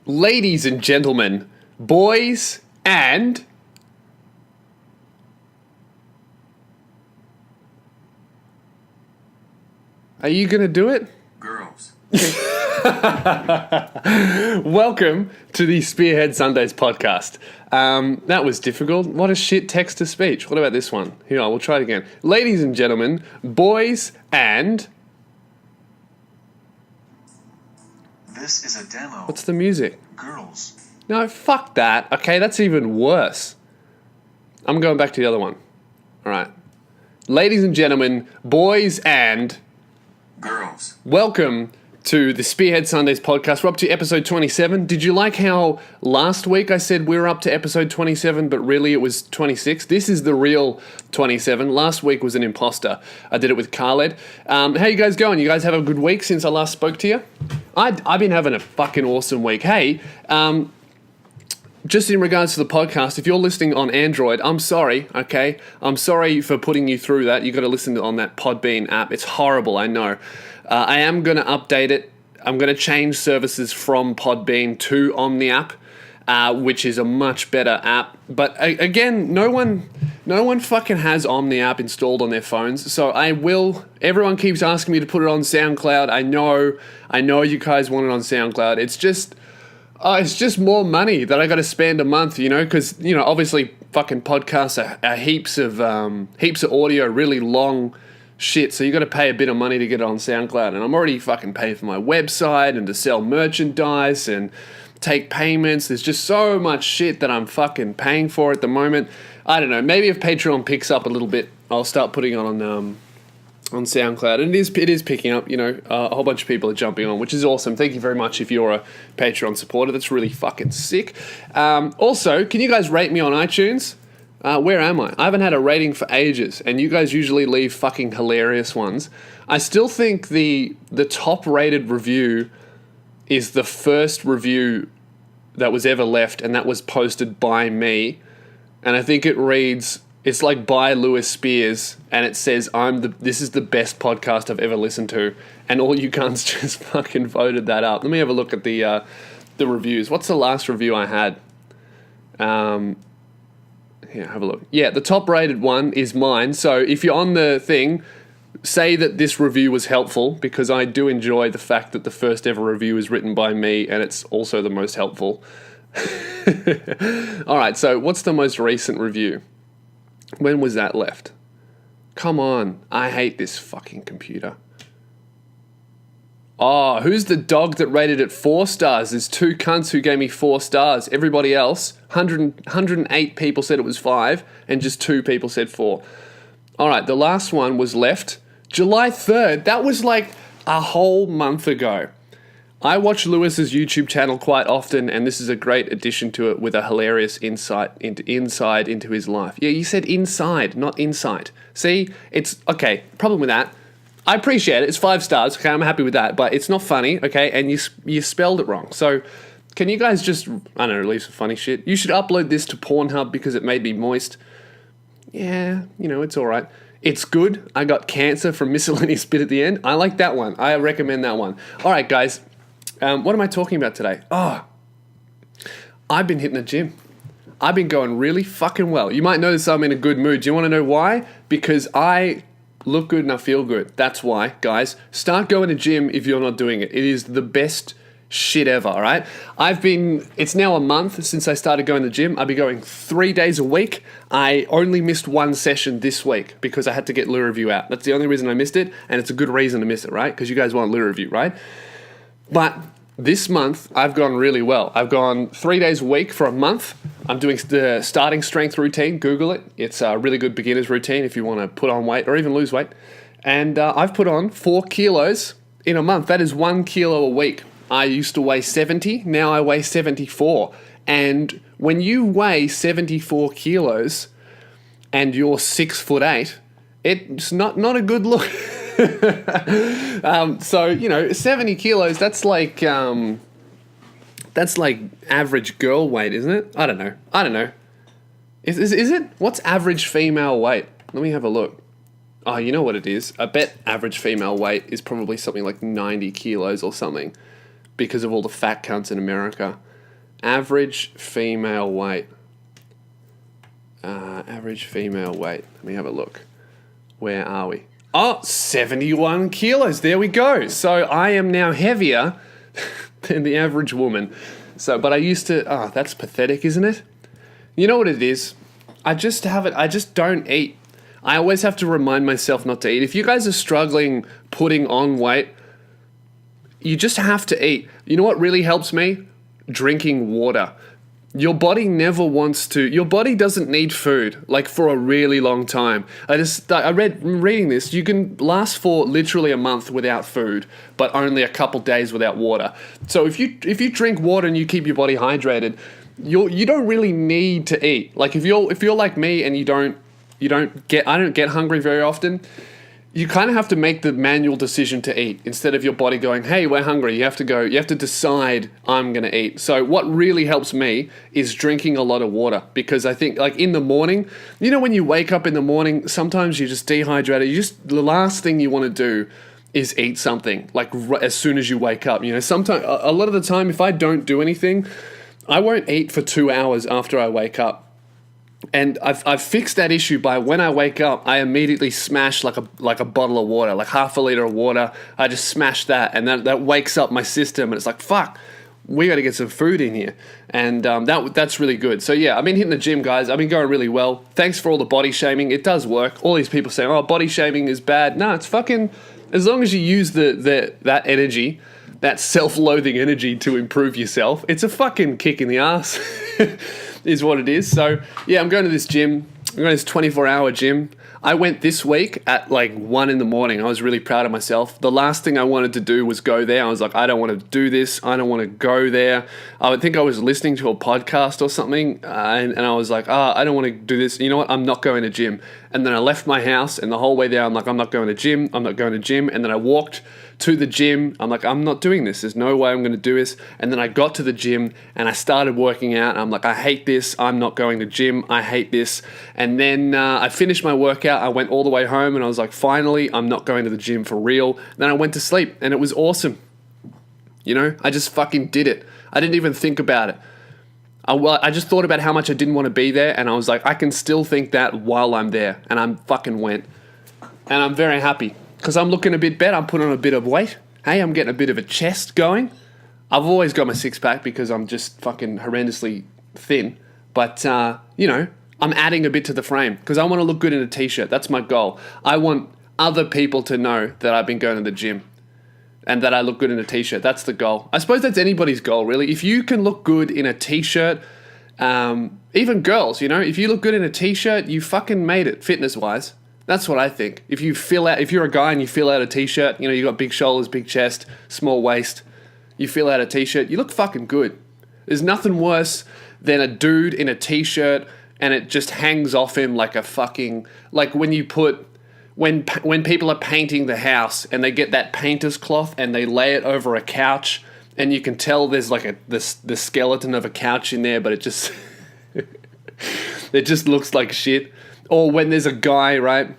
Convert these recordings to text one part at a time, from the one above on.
Ladies and gentlemen, boys and... Are you going to do it? Girls. Welcome to the Spearhead Sundays podcast. That was difficult. What a shit text-to-speech. What about this one? Here, we'll try it again. Ladies and gentlemen, boys and... This is a demo. What's the music? Girls. No, fuck that. Okay, that's even worse. I'm going back to the other one. All right. Ladies and gentlemen, boys and... Girls. Welcome to the Spearhead Sundays podcast. We're up to episode 27. Did you like how last week I said we were up to episode 27, but really it was 26? This is the real 27. Last week was an imposter. I did it with Khaled. How you guys going? You guys have a good week since I last spoke to you? I've been having a fucking awesome week. Hey, just in regards to the podcast, if you're listening on Android, I'm sorry, okay? I'm sorry for putting you through that. You've got to listen on that Podbean app. It's horrible, I know. I am going to update it. I'm going to change services from Podbean to Omni app, which is a much better app. But again, no one fucking has Omni app installed on their phones. So I will. Everyone keeps asking me to put it on SoundCloud. I know you guys want it on SoundCloud. It's just more money that I got to spend a month, you know, because, you know, obviously fucking podcasts are heaps of audio, really long shit. So you got to pay a bit of money to get it on SoundCloud. And I'm already fucking paying for my website and to sell merchandise and take payments. There's just so much shit that I'm fucking paying for at the moment. I don't know. Maybe if Patreon picks up a little bit, I'll start putting it on SoundCloud, and it is picking up. You know, a whole bunch of people are jumping on, which is awesome. Thank you very much if you're a Patreon supporter. That's really fucking sick. Also, can you guys rate me on iTunes? Where am I? I haven't had a rating for ages, and you guys usually leave fucking hilarious ones. I still think the top rated review is the first review that was ever left, and that was posted by me, and I think it reads... It's like by Lewis Spears, and it says, this is the best podcast I've ever listened to, and all you cunts just fucking voted that up. Let me have a look at the reviews. What's the last review I had? Here, have a look. Yeah, the top rated one is mine, so if you're on the thing, say that this review was helpful, because I do enjoy the fact that the first ever review is written by me, and it's also the most helpful. Alright, so what's the most recent review? When was that left? Come on. I hate this fucking computer. Oh, who's the dog that rated it 4 stars? There's 2 cunts who gave me 4 stars. Everybody else, 108 people said it was 5, and just 2 people said 4. All right, the last one was left July 3rd. That was like a whole month ago. I watch Lewis's YouTube channel quite often, and this is a great addition to it with a hilarious insight into his life. Yeah, you said inside, not insight. See, it's, okay, problem with that. I appreciate it. It's 5 stars, okay, I'm happy with that, but it's not funny, okay, and you spelled it wrong. So, can you guys just, I don't know, leave some funny shit? You should upload this to Pornhub because it made me moist. Yeah, you know, it's alright. It's good. I got cancer from miscellaneous bit at the end. I like that one. I recommend that one. Alright, guys. What am I talking about today? Oh, I've been hitting the gym. I've been going really fucking well. You might notice I'm in a good mood. Do you want to know why? Because I look good and I feel good. That's why, guys. Start going to gym if you're not doing it. It is the best shit ever, all right? It's now a month since I started going to the gym. I've been going 3 days a week. I only missed 1 session this week because I had to get Lure Review out. That's the only reason I missed it, and it's a good reason to miss it, right? Because you guys want Lure Review, right? But this month, I've gone really well. I've gone 3 days a week for a month. I'm doing the starting strength routine. Google it. It's a really good beginner's routine if you want to put on weight or even lose weight. And I've put on 4 kilos in a month. That is 1 kilo a week. I used to weigh 70. Now I weigh 74. And when you weigh 74 kilos and you're 6'8", it's not a good look. So, you know, 70 kilos, that's like average girl weight, isn't it? I don't know. Is it? What's average female weight? Let me have a look. Oh, you know what it is? I bet average female weight is probably something like 90 kilos or something because of all the fat cunts in America. Average female weight. Average female weight. Let me have a look. Where are we? Oh, 71 kilos. There we go. So I am now heavier than the average woman. So, but I used to, that's pathetic, isn't it? You know what it is? I just don't eat. I always have to remind myself not to eat. If you guys are struggling putting on weight, you just have to eat. You know what really helps me? Drinking water. Your body never wants to. Your body doesn't need food like for a really long time. Reading this, you can last for literally a month without food, but only a couple days without water. So if you drink water and you keep your body hydrated, you don't really need to eat. Like if you're like me and I don't get hungry very often. You kind of have to make the manual decision to eat instead of your body going, hey, we're hungry. You have to decide I'm going to eat. So what really helps me is drinking a lot of water, because I think like in the morning, you know, when you wake up in the morning, sometimes you're just dehydrated. The last thing you want to do is eat something like as soon as you wake up. You know, sometimes, a lot of the time, if I don't do anything, I won't eat for 2 hours after I wake up. And I've fixed that issue by when I wake up, I immediately smash like a bottle of water, like half a liter of water. I just smash that, and that wakes up my system, and it's like, fuck, we got to get some food in here. And that's really good. So yeah, I've been hitting the gym, guys. I've been going really well. Thanks for all the body shaming. It does work. All these people saying, oh, body shaming is bad. No, it's fucking, as long as you use that energy, that self-loathing energy to improve yourself, it's a fucking kick in the ass. Is what it is. So yeah, I'm going to this gym. I'm going to this 24-hour gym. I went this week at like 1 a.m. I was really proud of myself. The last thing I wanted to do was go there. I was like, I don't want to do this. I don't want to go there. I would think I was listening to a podcast or something, and I was like, I don't want to do this. You know what? I'm not going to gym. And then I left my house, and the whole way there, I'm like, I'm not going to gym. I'm not going to gym. And then I walked to the gym. I'm like, I'm not doing this. There's no way I'm going to do this. And then I got to the gym and I started working out. I'm like, I hate this. I'm not going to gym. I hate this. And then I finished my workout. I went all the way home and I was like, finally, I'm not going to the gym for real. Then I went to sleep and it was awesome. You know, I just fucking did it. I didn't even think about it. I just thought about how much I didn't want to be there, and I was like, I can still think that while I'm there, and I fucking went. And I'm very happy, because I'm looking a bit better. I'm putting on a bit of weight. Hey, I'm getting a bit of a chest going. I've always got my six-pack because I'm just fucking horrendously thin. But, you know, I'm adding a bit to the frame, because I want to look good in a t-shirt. That's my goal. I want other people to know that I've been going to the gym, and that I look good in a t-shirt. That's the goal. I suppose that's anybody's goal, really. If you can look good in a t-shirt, even girls, you know, if you look good in a t-shirt, you fucking made it fitness-wise. That's what I think. If you're a guy and you fill out a t-shirt, you know, you got big shoulders, big chest, small waist, you fill out a t-shirt, you look fucking good. There's nothing worse than a dude in a t-shirt and it just hangs off him like a fucking, like when you put, when people are painting the house and they get that painter's cloth and they lay it over a couch and you can tell there's like the skeleton of a couch in there, but it just it just looks like shit. Or when there's a guy, right?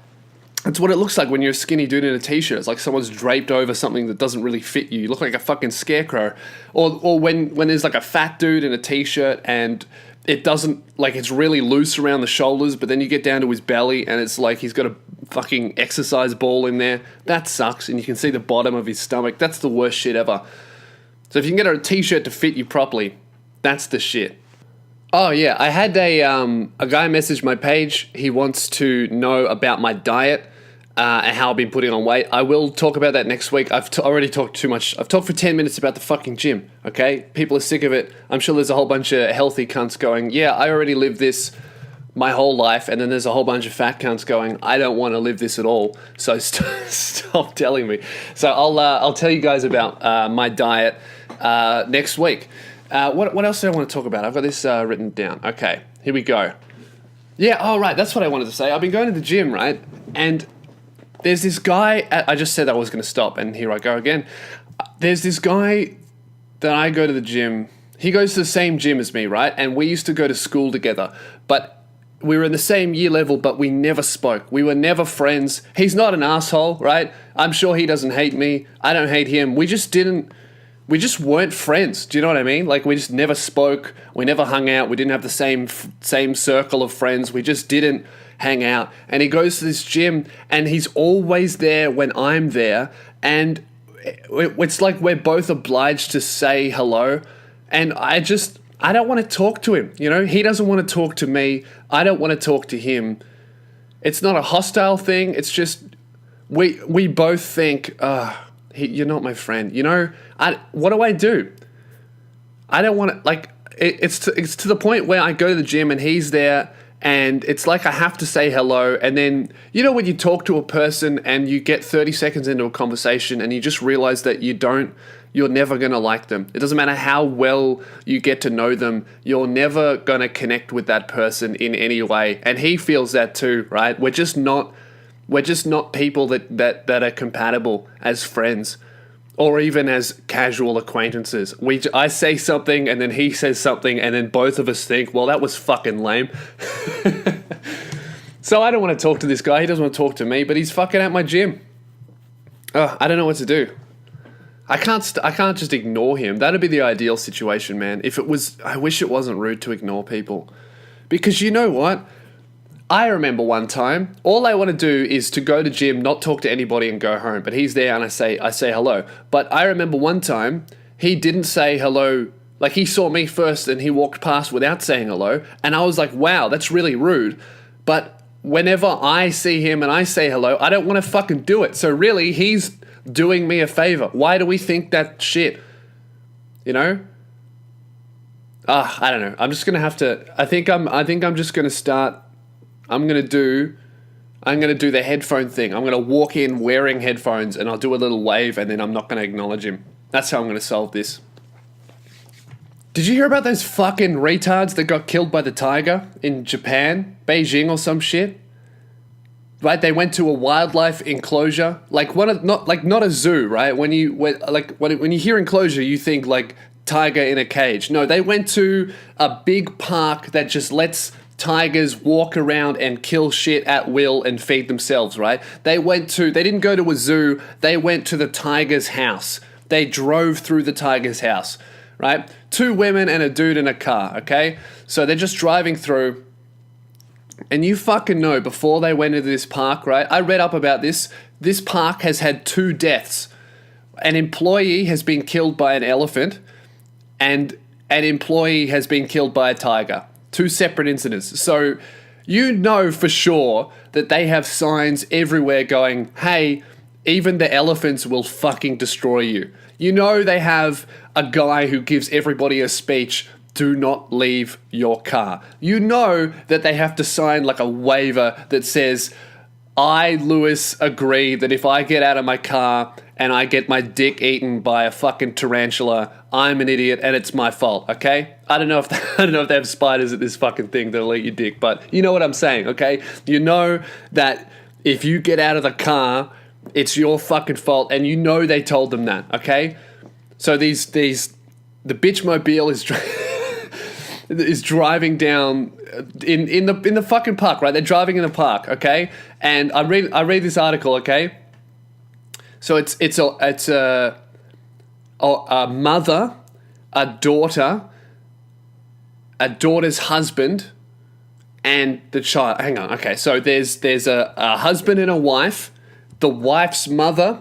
That's what it looks like when you're a skinny dude in a t-shirt. It's like someone's draped over something that doesn't really fit you. You look like a fucking scarecrow. Or when there's like a fat dude in a t-shirt and it doesn't, like, it's really loose around the shoulders, but then you get down to his belly and it's like he's got a fucking exercise ball in there. That sucks, and you can see the bottom of his stomach. That's the worst shit ever. So if you can get a t-shirt to fit you properly, that's the shit. Oh yeah, I had a guy message my page. He wants to know about my diet and how I've been putting on weight. I will talk about that next week. I've already talked too much. I've talked for 10 minutes about the fucking gym, okay? People are sick of it. I'm sure there's a whole bunch of healthy cunts going, yeah, I already lived this my whole life, and then there's a whole bunch of fat cunts going, I don't want to live this at all, so stop telling me. So I'll tell you guys about my diet next week. What else do I want to talk about? I've got this written down. Okay, here we go. Yeah, oh, right, that's what I wanted to say. I've been going to the gym, right? And there's this guy, I just said I was going to stop, and here I go again. There's this guy that I go to the gym. He goes to the same gym as me, right? And we used to go to school together, but we were in the same year level, but we never spoke. We were never friends. He's not an asshole, right? I'm sure he doesn't hate me. I don't hate him. We just didn't we just weren't friends. Do you know what I mean? Like, we just never spoke. We never hung out. We didn't have the same circle of friends. We just didn't hang out. And he goes to this gym, and he's always there when I'm there. And it's like we're both obliged to say hello. And I don't want to talk to him. You know, he doesn't want to talk to me. I don't want to talk to him. It's not a hostile thing. It's just we both think, you're not my friend. You know, what do? I don't want to, like, it's to the point where I go to the gym and he's there, and it's like I have to say hello. And then, you know, when you talk to a person and you get 30 seconds into a conversation and you just realize that you're never going to like them. It doesn't matter how well you get to know them. You're never going to connect with that person in any way. And he feels that too, right? We're just not people that are compatible as friends or even as casual acquaintances. I say something and then he says something and then both of us think, well, that was fucking lame. So I don't want to talk to this guy. He doesn't want to talk to me, but he's fucking at my gym. I don't know what to do. I can't just ignore him. That'd be the ideal situation, man. I wish it wasn't rude to ignore people. Because you know what? I remember one time, all I want to do is to go to gym, not talk to anybody and go home. But he's there and I say hello. But I remember one time, he didn't say hello. Like, he saw me first and he walked past without saying hello. And I was like, wow, that's really rude. But whenever I see him and I say hello, I don't want to fucking do it. So really, he's doing me a favor. Why do we think that shit? You know? I don't know. I'm just gonna have to. I think I'm just gonna start. I'm gonna do the headphone thing. I'm gonna walk in wearing headphones and I'll do a little wave and then I'm not gonna acknowledge him. That's how I'm gonna solve this. Did you hear about those fucking retards that got killed by the tiger in Japan, Beijing or some shit? Right, they went to a wildlife enclosure, like not a zoo, right? When you hear enclosure, you think like tiger in a cage. No, they went to a big park that just lets tigers walk around and kill shit at will and feed themselves, right? They didn't go to a zoo, they went to the tiger's house. They drove through the tiger's house, right? 2 women and a dude in a car, okay? So they're just driving through. And you fucking know, before they went into this park, right? I read up about this. This park has had 2 deaths. An employee has been killed by an elephant, and an employee has been killed by a tiger. 2 separate incidents. So you know for sure that they have signs everywhere going, hey, even the elephants will fucking destroy you. You know they have a guy who gives everybody a speech, do not leave your car. You know that they have to sign like a waiver that says, I, Lewis, agree that if I get out of my car and I get my dick eaten by a fucking tarantula, I'm an idiot and it's my fault, okay? I don't know if they have spiders at this fucking thing that'll eat your dick, but you know what I'm saying, okay? You know that if you get out of the car, it's your fucking fault, and you know they told them that, okay? So the bitchmobile is driving down in the fucking park, right? They're driving in the park, okay? And I read this article, okay? So it's a mother, a daughter, a daughter's husband, and the child. Hang on, okay. So there's a husband and a wife, the wife's mother,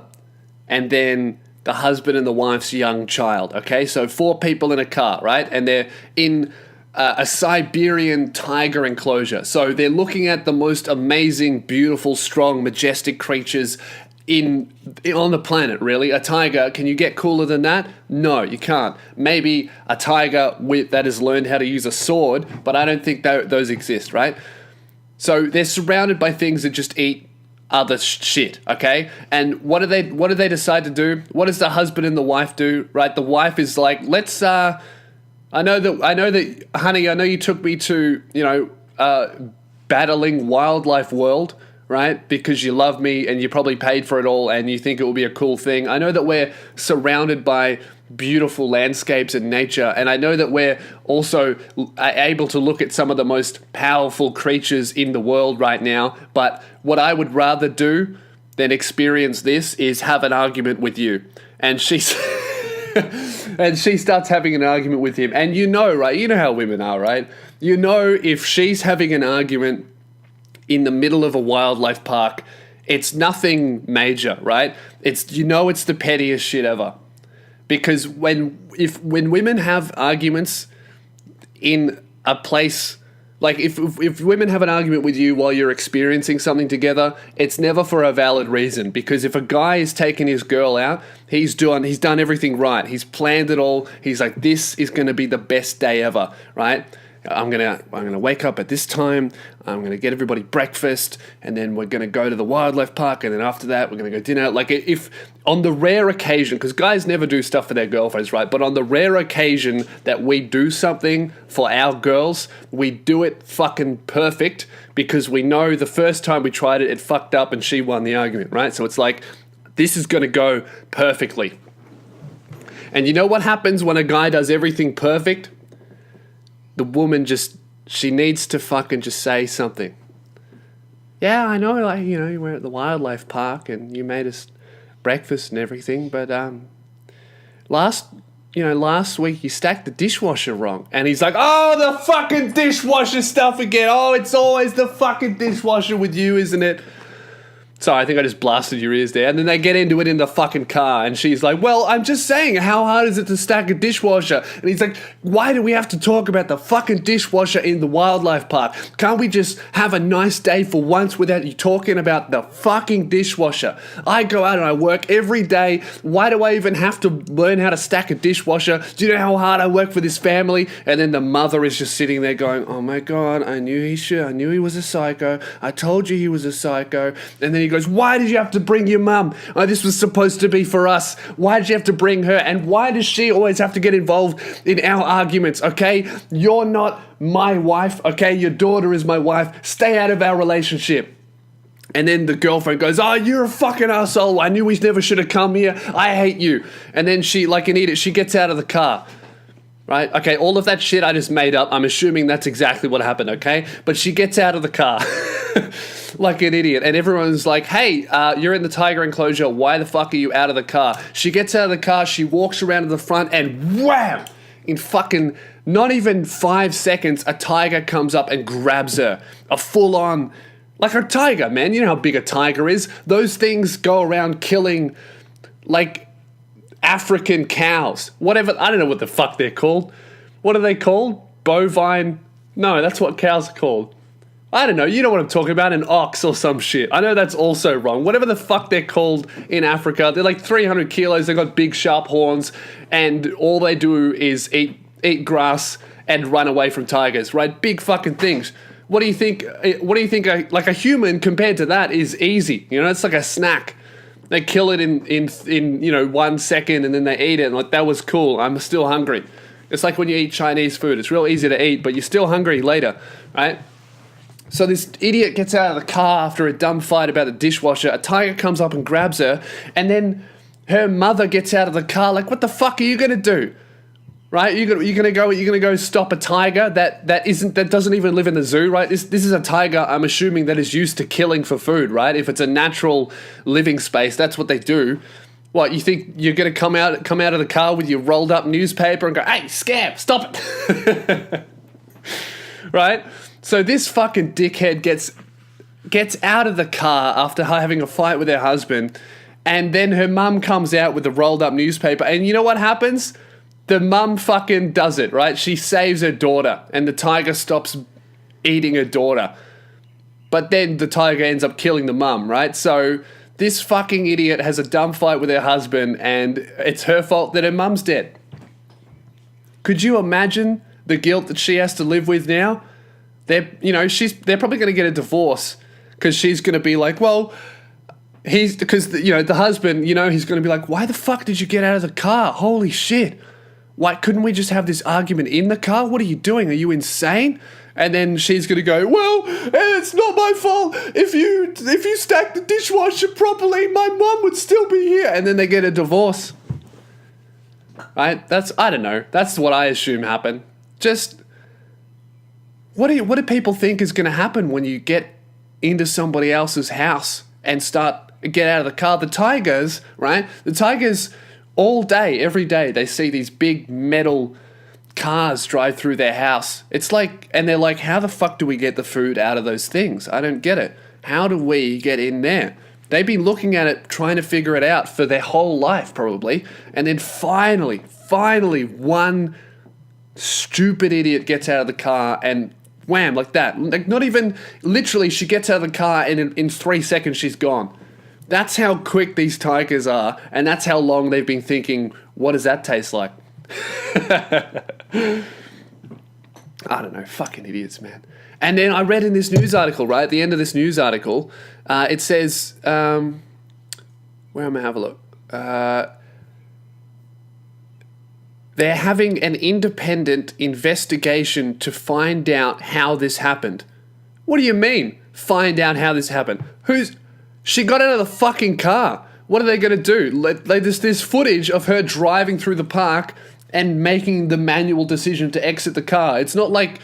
and then the husband and the wife's young child, okay? So 4 people in a car, right? And they're in a Siberian tiger enclosure. So they're looking at the most amazing, beautiful, strong, majestic creatures on the planet, really. A tiger, can you get cooler than that? No, you can't. Maybe a tiger that has learned how to use a sword, but I don't think those exist, right? So they're surrounded by things that just eat other shit, okay? And what do they decide to do? What does the husband and the wife do, right? The wife is like, let's I know that honey, I know you took me to, battling wildlife world, right? Because you love me and you probably paid for it all and you think it will be a cool thing. I know that we're surrounded by beautiful landscapes and nature, and I know that we're also able to look at some of the most powerful creatures in the world right now, but what I would rather do than experience this is have an argument with you. And she's And she starts having an argument with him. And right? You know how women are, right? If she's having an argument in the middle of a wildlife park, it's nothing major, right? It's the pettiest shit ever. Because when women have arguments in a place, like if women have an argument with you while you're experiencing something together, it's never for a valid reason. Because if a guy is taking his girl out, he's done everything right. He's planned it all. He's like, this is going to be the best day ever, right? I'm gonna wake up at this time. I'm gonna get everybody breakfast, and then we're gonna go to the wildlife park, and then after that we're gonna go dinner. Like, if on the rare occasion, because guys never do stuff for their girlfriends, right? But on the rare occasion that we do something for our girls, we do it fucking perfect, because we know the first time we tried it, it fucked up, and she won the argument, right? So it's like, this is gonna go perfectly. And you know what happens when a guy does everything perfect? The woman she needs to fucking just say something. Yeah, I know, like, you were at the wildlife park and you made us breakfast and everything, but last week you stacked the dishwasher wrong. And he's like, oh, the fucking dishwasher stuff again. Oh, it's always the fucking dishwasher with you, isn't it? Sorry, I think I just blasted your ears there. And then they get into it in the fucking car, and she's like, well, I'm just saying, how hard is it to stack a dishwasher? And he's like, why do we have to talk about the fucking dishwasher in the wildlife park? Can't we just have a nice day for once without you talking about the fucking dishwasher? I go out and I work every day. Why do I even have to learn how to stack a dishwasher? Do you know how hard I work for this family? And then the mother is just sitting there going, oh my God, I knew he was a psycho. I told you he was a psycho. And then he goes, why did you have to bring your mum? Oh, this was supposed to be for us. Why did you have to bring her? And why does she always have to get involved in our arguments, okay? You're not my wife, okay? Your daughter is my wife. Stay out of our relationship. And then the girlfriend goes, oh, you're a fucking asshole. I knew we never should have come here. I hate you. And then she, like an idiot, she gets out of the car. Right? Okay, all of that shit I just made up. I'm assuming that's exactly what happened, okay? But she gets out of the car like an idiot. And everyone's like, hey, you're in the tiger enclosure. Why the fuck are you out of the car? She gets out of the car. She walks around to the front and wham! In fucking not even 5 seconds, a tiger comes up and grabs her. A full-on, like a tiger, man. You know how big a tiger is. Those things go around killing, like, African cows, whatever. I don't know what the fuck they're called. What are they called? Bovine? No, that's what cows are called. I don't know. You know what I'm talking about. An ox or some shit. I know that's also wrong. Whatever the fuck they're called in Africa. They're like 300 kilos. They've got big sharp horns. And all they do is eat grass and run away from tigers, right? Big fucking things. What do you think? Like a human compared to that is easy. It's like a snack. They kill it in 1 second and then they eat it. And like, that was cool. I'm still hungry. It's like when you eat Chinese food. It's real easy to eat, but you're still hungry later, right? So this idiot gets out of the car after a dumb fight about the dishwasher. A tiger comes up and grabs her. And then her mother gets out of the car like, what the fuck are you going to do? Right? You're gonna go stop a tiger that doesn't even live in the zoo, right? This is a tiger, I'm assuming, that is used to killing for food, right? If it's a natural living space, that's what they do. What, you think you're gonna come out of the car with your rolled up newspaper and go, hey, scab, stop it. Right? So this fucking dickhead gets out of the car after having a fight with her husband, and then her mum comes out with the rolled up newspaper, and you know what happens? The mum fucking does it, right? She saves her daughter, and the tiger stops eating her daughter. But then the tiger ends up killing the mum, right? So this fucking idiot has a dumb fight with her husband, and it's her fault that her mum's dead. Could you imagine the guilt that she has to live with now? They're probably going to get a divorce because she's going to be like, well, the husband, he's going to be like, why the fuck did you get out of the car? Holy shit. Why couldn't we just have this argument in the car? What are you doing? Are you insane? And then she's going to go, well, it's not my fault. If you stack the dishwasher properly, my mum would still be here. And then they get a divorce. Right? I don't know. That's what I assume happened. Just, what do people think is going to happen when you get into somebody else's house and get out of the car? The tigers, right? The tigers all day, every day, they see these big metal cars drive through their house. It's like, and they're like, how the fuck do we get the food out of those things? I don't get it. How do we get in there? They've been looking at it, trying to figure it out for their whole life, probably. And then finally, one stupid idiot gets out of the car and wham, like that. Like, not even, literally, she gets out of the car and in 3 seconds she's gone. That's how quick these tigers are, and that's how long they've been thinking, what does that taste like? I don't know, fucking idiots, man. And then I read in this news article, right, at the end of this news article, it says, where am I? Have a look. They're having an independent investigation to find out how this happened. What do you mean, find out how this happened? She got out of the fucking car. What are they going to do? There's footage of her driving through the park and making the manual decision to exit the car. It's not like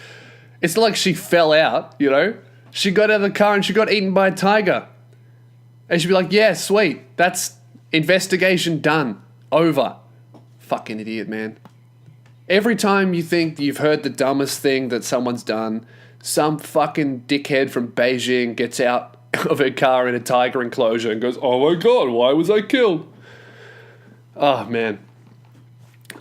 she fell out, you know? She got out of the car and she got eaten by a tiger. And she'd be like, yeah, sweet. That's investigation done. Over. Fucking idiot, man. Every time you think you've heard the dumbest thing that someone's done, some fucking dickhead from Beijing gets out of her car in a tiger enclosure and goes, oh my God, why was I killed? Oh, man.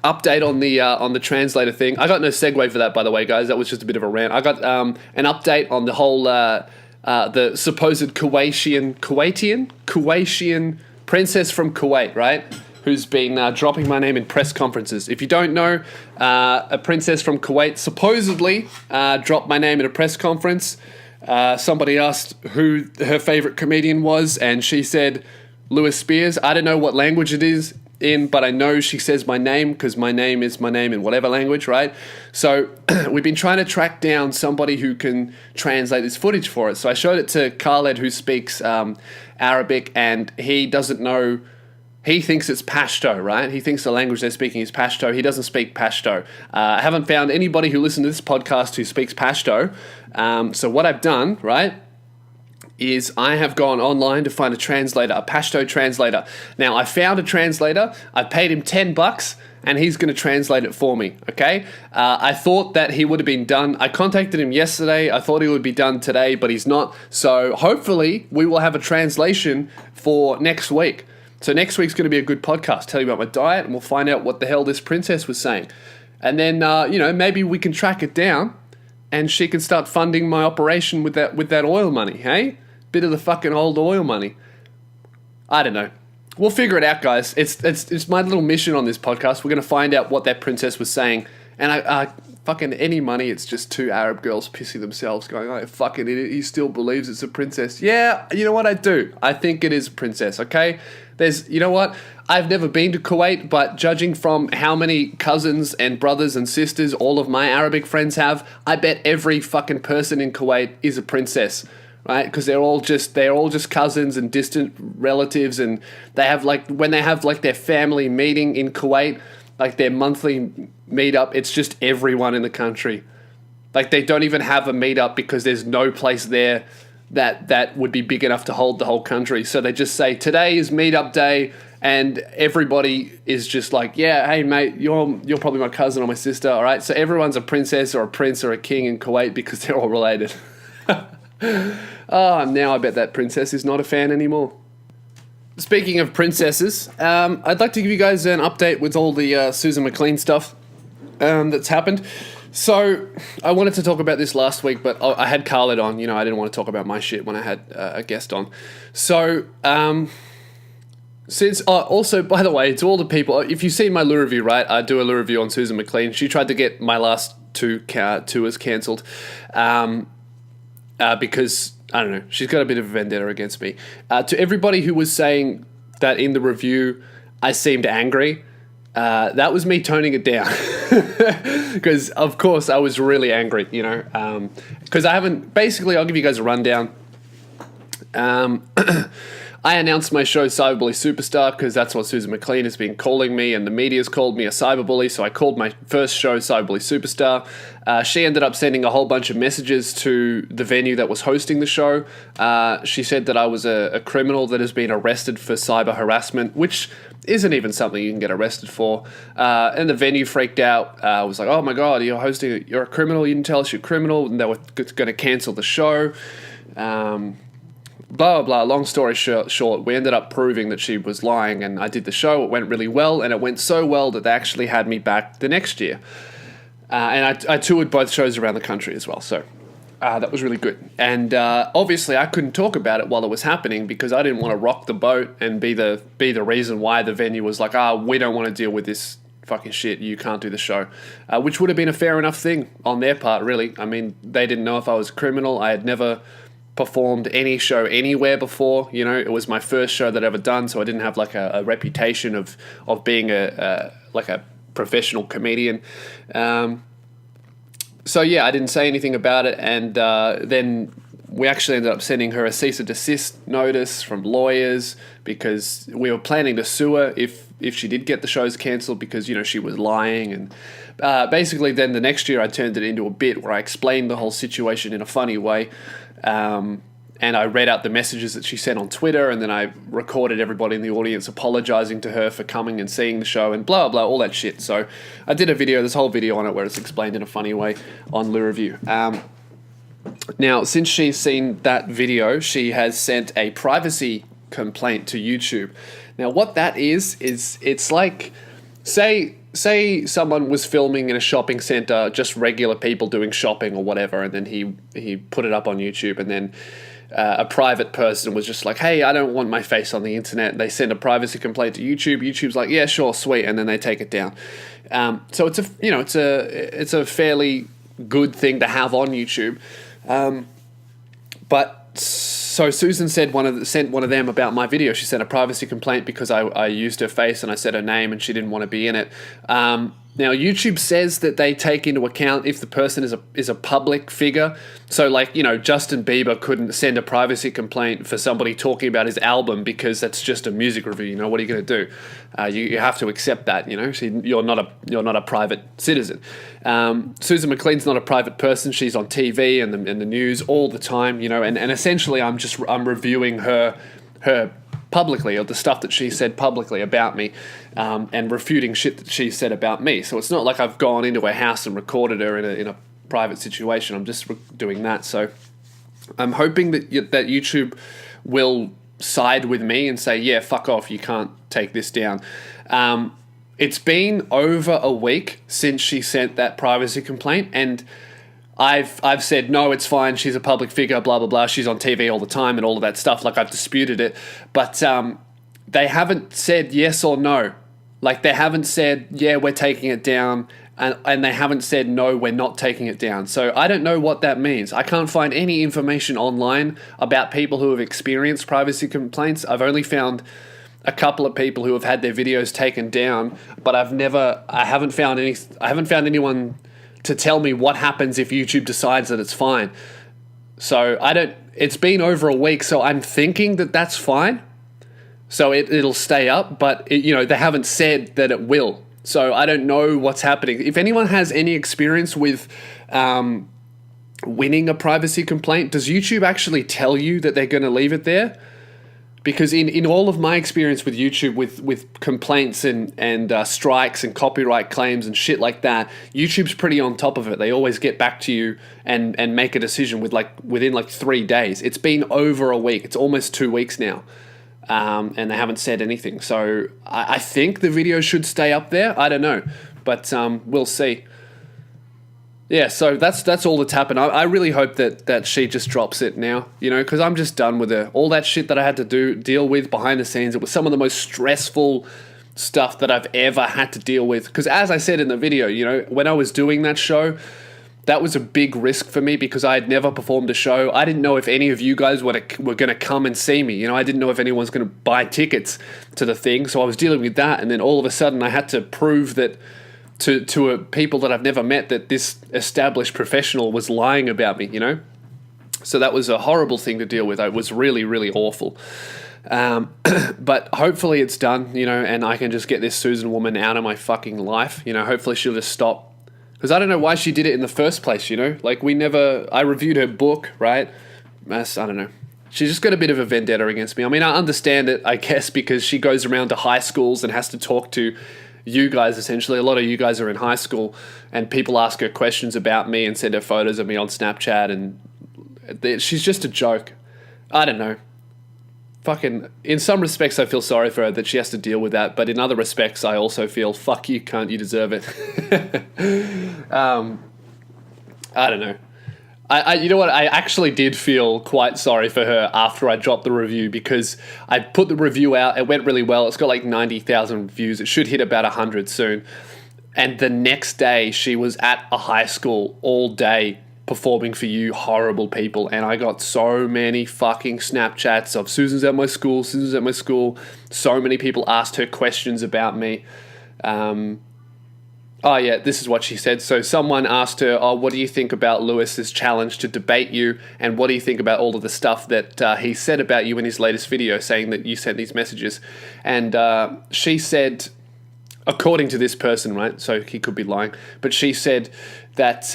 Update on the translator thing. I got no segue for that, by the way, guys. That was just a bit of a rant. I got an update on the whole the supposed Kuwaitian princess from Kuwait, right? Who's been dropping my name in press conferences. If you don't know, a princess from Kuwait supposedly dropped my name in a press conference. Somebody asked who her favorite comedian was, and she said Louis Spears. I don't know what language it is in, but I know she says my name because my name is my name in whatever language, right? So we've been trying to track down somebody who can translate this footage for us. So I showed it to Khaled, who speaks Arabic, and he doesn't know. He thinks it's Pashto, right? He thinks the language they're speaking is Pashto. He doesn't speak Pashto. I haven't found anybody who listens to this podcast who speaks Pashto. So what I've done, right, is I have gone online to find a translator, a Pashto translator. Now, I found a translator. I paid him $10, and he's going to translate it for me, okay? I thought that he would have been done. I contacted him yesterday. I thought he would be done today, but he's not. So hopefully we will have a translation for next week. So next week's going to be a good podcast. Tell you about my diet, and we'll find out what the hell this princess was saying. And then, maybe we can track it down, and she can start funding my operation with that oil money, hey? Bit of the fucking old oil money. I don't know. We'll figure it out, guys. It's my little mission on this podcast. We're going to find out what that princess was saying. And I fucking any money, it's just two Arab girls pissing themselves going, oh, fucking idiot, he still believes it's a princess. Yeah, you know what, I do. I think it is a princess, okay? You know what? I've never been to Kuwait, but judging from how many cousins and brothers and sisters all of my Arabic friends have, I bet every fucking person in Kuwait is a princess, right? Because they're all just cousins and distant relatives, and they have when they have their family meeting in Kuwait, like their monthly meetup, it's just everyone in the country. Like they don't even have a meetup because there's no place there that would be big enough to hold the whole country. So they just say, today is meetup day, and everybody is just like, yeah, hey mate, you're probably my cousin or my sister, all right? So everyone's a princess or a prince or a king in Kuwait because they're all related. Oh, now I bet that princess is not a fan anymore. Speaking of princesses, I'd like to give you guys an update with all the Susan McLean stuff that's happened. So I wanted to talk about this last week, but I had Khaled on. You know, I didn't want to talk about my shit when I had a guest on. So also, by the way, to all the people, if you see my Lou review, right, I do a Lou review on Susan McLean. She tried to get my last two tours cancelled because, I don't know, she's got a bit of a vendetta against me. To everybody who was saying that in the review I seemed angry, that was me toning it down. Because, of course, I was really angry, you know. Because I haven't... Basically, I'll give you guys a rundown. I announced my show Cyberbully Superstar because that's what Susan McLean has been calling me, and the media's called me a cyberbully, so I called my first show Cyberbully Superstar. She ended up sending a whole bunch of messages to the venue that was hosting the show. She said that I was a criminal that has been arrested for cyber harassment, which isn't even something you can get arrested for. And the venue freaked out. Was like, oh my God, you're a criminal. You didn't tell us you're a criminal. And they were going to cancel the show. Blah, blah, blah. Long story short, we ended up proving that she was lying, and I did the show. It went really well, and it went so well that they actually had me back the next year. And I toured both shows around the country as well, so that was really good. And obviously, I couldn't talk about it while it was happening because I didn't want to rock the boat and be the reason why the venue was like, we don't want to deal with this fucking shit, you can't do the show. Which would have been a fair enough thing on their part, really. I mean, they didn't know if I was a criminal. I had never performed any show anywhere before. It was my first show that I'd ever done, so I didn't have like a reputation of being a professional comedian. So yeah, I didn't say anything about it, and then we actually ended up sending her a cease and desist notice from lawyers because we were planning to sue her if she did get the shows cancelled because she was lying. And basically then the next year I turned it into a bit where I explained the whole situation in a funny way. And I read out the messages that she sent on Twitter, and then I recorded everybody in the audience apologizing to her for coming and seeing the show and blah, blah, all that shit. So I did this whole video on it where it's explained in a funny way on Lou Review. Now, since she's seen that video, she has sent a privacy complaint to YouTube. Now, what that is it's like, say someone was filming in a shopping center, just regular people doing shopping or whatever, and then he put it up on YouTube, and then a private person was just like, hey, I don't want my face on the internet. They send a privacy complaint to YouTube. YouTube's like, yeah, sure, sweet, and then they take it down. So it's a fairly good thing to have on YouTube. But so Susan sent one of them about my video. She sent a privacy complaint because I used her face and I said her name and she didn't want to be in it. Now, YouTube says that they take into account if the person is a public figure. So, like, Justin Bieber couldn't send a privacy complaint for somebody talking about his album because that's just a music review. What are you going to do? You have to accept that. So you're not a private citizen. Susan McLean's not a private person. She's on TV and the news all the time. And essentially I'm reviewing her publicly, or the stuff that she said publicly about me, and refuting shit that she said about me. So it's not like I've gone into her house and recorded her in a private situation. I'm just doing that. So I'm hoping that YouTube will side with me and say, yeah, fuck off, you can't take this down. It's been over a week since she sent that privacy complaint, and I've said, no, it's fine, she's a public figure, blah, blah, blah, she's on TV all the time and all of that stuff, like I've disputed it, but they haven't said yes or no. Like, they haven't said, yeah, we're taking it down, and they haven't said, no, we're not taking it down. So I don't know what that means. I can't find any information online about people who have experienced privacy complaints. I've only found a couple of people who have had their videos taken down, but I haven't found anyone to tell me what happens if YouTube decides that it's fine. So it's been over a week, so I'm thinking that that's fine. So it'll stay up, but they haven't said that it will. So I don't know what's happening. If anyone has any experience with winning a privacy complaint, does YouTube actually tell you that they're going to leave it there? Because in all of my experience with YouTube, with complaints and strikes and copyright claims and shit like that, YouTube's pretty on top of it. They always get back to you and make a decision within 3 days. It's been over a week. It's almost 2 weeks now, and they haven't said anything. So I think the video should stay up there. I don't know, but we'll see. Yeah, so that's all that's happened. I really hope that she just drops it now, because I'm just done with her. All that shit that I had to deal with behind the scenes, it was some of the most stressful stuff that I've ever had to deal with. Because as I said in the video, when I was doing that show, that was a big risk for me because I had never performed a show. I didn't know if any of you guys were going to come and see me. I didn't know if anyone's going to buy tickets to the thing. So I was dealing with that, and then all of a sudden I had to prove that to people that I've never met that this established professional was lying about me, So that was a horrible thing to deal with. It was really, really awful. But hopefully it's done, and I can just get this Susan woman out of my fucking life. Hopefully she'll just stop. Because I don't know why she did it in the first place, I reviewed her book, right? I don't know. She's just got a bit of a vendetta against me. I mean, I understand it, I guess, because she goes around to high schools and has to talk to you guys, essentially. A lot of you guys are in high school, and people ask her questions about me and send her photos of me on Snapchat, and she's just a joke. I don't know. Fucking, in some respects, I feel sorry for her that she has to deal with that, but in other respects, I also feel, fuck you, cunt, you deserve it. I don't know. You know what? I actually did feel quite sorry for her after I dropped the review, because I put the review out. It went really well. It's got like 90,000 views. It should hit about 100 soon. And the next day, she was at a high school all day performing for you horrible people. And I got so many fucking Snapchats of Susan's at my school, Susan's at my school. So many people asked her questions about me. Oh, yeah, this is what she said. So someone asked her, what do you think about Lewis's challenge to debate you? And what do you think about all of the stuff that he said about you in his latest video, saying that you sent these messages? And she said, according to this person, right, so he could be lying, but she said that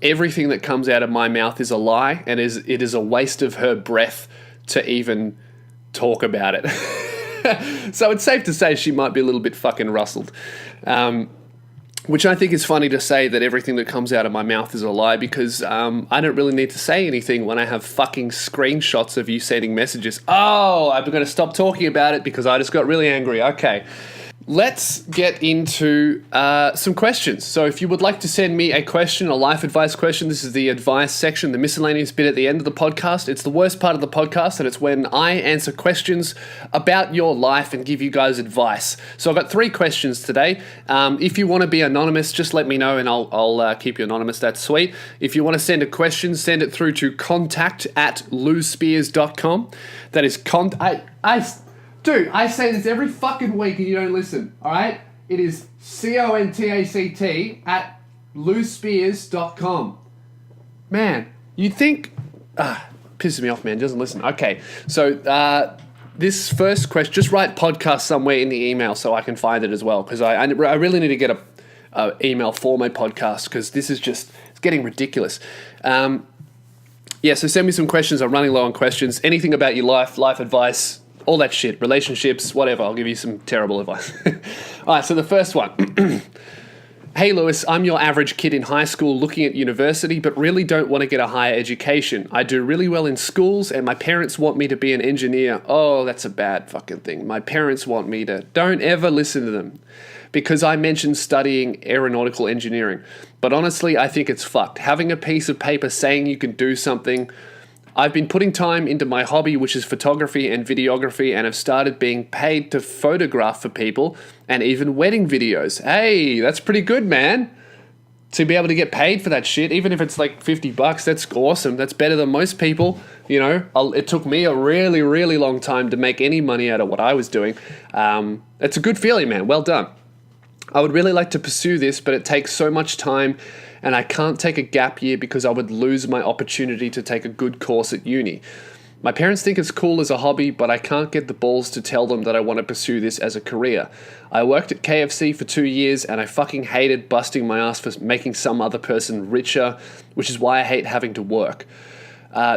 everything that comes out of my mouth is a lie, and it is a waste of her breath to even talk about it. So it's safe to say she might be a little bit fucking rustled. Which I think is funny to say, that everything that comes out of my mouth is a lie, because I don't really need to say anything when I have fucking screenshots of you sending messages. Oh, I'm going to stop talking about it because I just got really angry. Okay. Let's get into some questions. So if you would like to send me a question, a life advice question, this is the advice section, the miscellaneous bit at the end of the podcast. It's the worst part of the podcast, and it's when I answer questions about your life and give you guys advice. So I've got 3 questions today. If you want to be anonymous, just let me know and I'll keep you anonymous. That's sweet. If you want to send a question, send it through to contact@louspears.com. That is Dude, I say this every fucking week and you don't listen, all right? It is contact@louspears.com. Man, you'd think... pisses me off, man. Doesn't listen. Okay, so this first question... Just write podcast somewhere in the email so I can find it as well, because I really need to get a email for my podcast, because this is just... It's getting ridiculous. So send me some questions. I'm running low on questions. Anything about your life advice... all that shit, relationships, whatever. I'll give you some terrible advice. All right, so the first one. Hey, Lewis, I'm your average kid in high school looking at university, but really don't want to get a higher education. I do really well in schools, and my parents want me to be an engineer. Oh, that's a bad fucking thing. My parents want me to... Don't ever listen to them, because I mentioned studying aeronautical engineering. But honestly, I think it's fucked. Having a piece of paper saying you can do something... I've been putting time into my hobby, which is photography and videography, and have started being paid to photograph for people and even wedding videos. Hey, that's pretty good, man. To be able to get paid for that shit, even if it's like $50, that's awesome. That's better than most people. You know, it took me a really, really long time to make any money out of what I was doing. It's a good feeling, man. Well done. I would really like to pursue this, but it takes so much time, and I can't take a gap year because I would lose my opportunity to take a good course at uni. My parents think it's cool as a hobby, but I can't get the balls to tell them that I want to pursue this as a career. I worked at KFC for 2 years, and I fucking hated busting my ass for making some other person richer, which is why I hate having to work.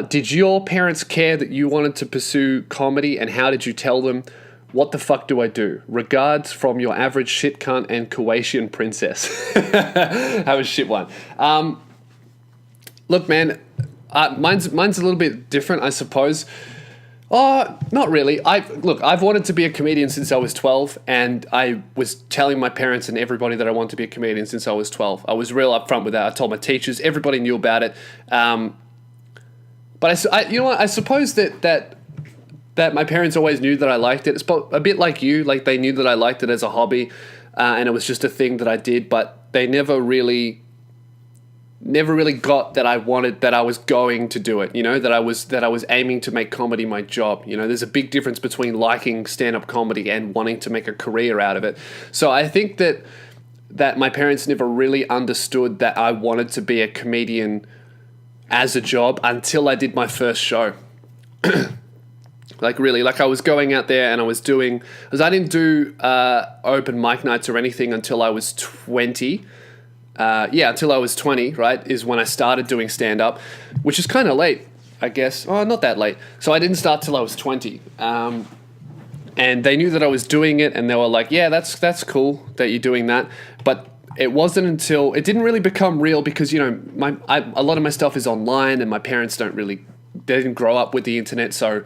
Did your parents care that you wanted to pursue comedy, and how did you tell them? What the fuck do I do? Regards from your average shit cunt and Kuwaiti Princess. Have a shit one. Look, man, mine's a little bit different, I suppose. Oh, not really. I've wanted to be a comedian since I was 12, and I was telling my parents and everybody that I wanted to be a comedian since I was 12. I was real upfront with that. I told my teachers. Everybody knew about it. But you know what? I suppose that my parents always knew that I liked it. It's a bit like you, like they knew that I liked it as a hobby, and it was just a thing that I did, but they never really got that I was going to do it, you know, that I was aiming to make comedy my job. You know, there's a big difference between liking stand-up comedy and wanting to make a career out of it. So I think that my parents never really understood that I wanted to be a comedian as a job until I did my first show. Like really, like I was going out there and I didn't do open mic nights or anything until I was 20. Until I was 20, right, is when I started doing stand-up, which is kind of late. I guess. Oh, not that late. So I didn't start till I was 20. And they knew that I was doing it, and they were like, yeah, that's cool that you're doing that. But it wasn't until it didn't really become real because, you know, a lot of my stuff is online, and my parents they didn't grow up with the internet. So,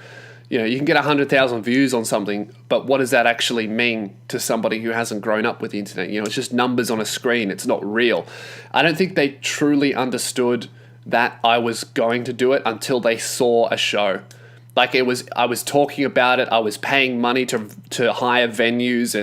you know, you can get 100,000 views on something, but what does that actually mean to somebody who hasn't grown up with the internet? You know, it's just numbers on a screen. It's not real. I don't think they truly understood that I was going to do it until they saw a show. Like I was talking about it. I was paying money to hire venues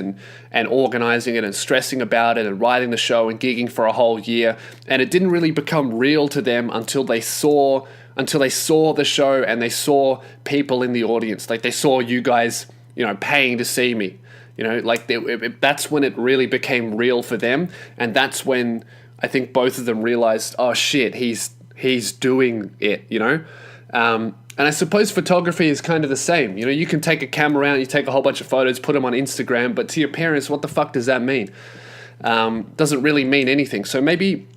and organizing it and stressing about it and writing the show and gigging for a whole year. And it didn't really become real to them until they saw the show and they saw people in the audience. Like they saw you guys, you know, paying to see me. You know, like that's when it really became real for them. And that's when I think both of them realized, oh shit, he's doing it. You know. And I suppose photography is kind of the same. You know, you can take a camera out, you take a whole bunch of photos, put them on Instagram, but to your parents, what the fuck does that mean? Doesn't really mean anything. So maybe,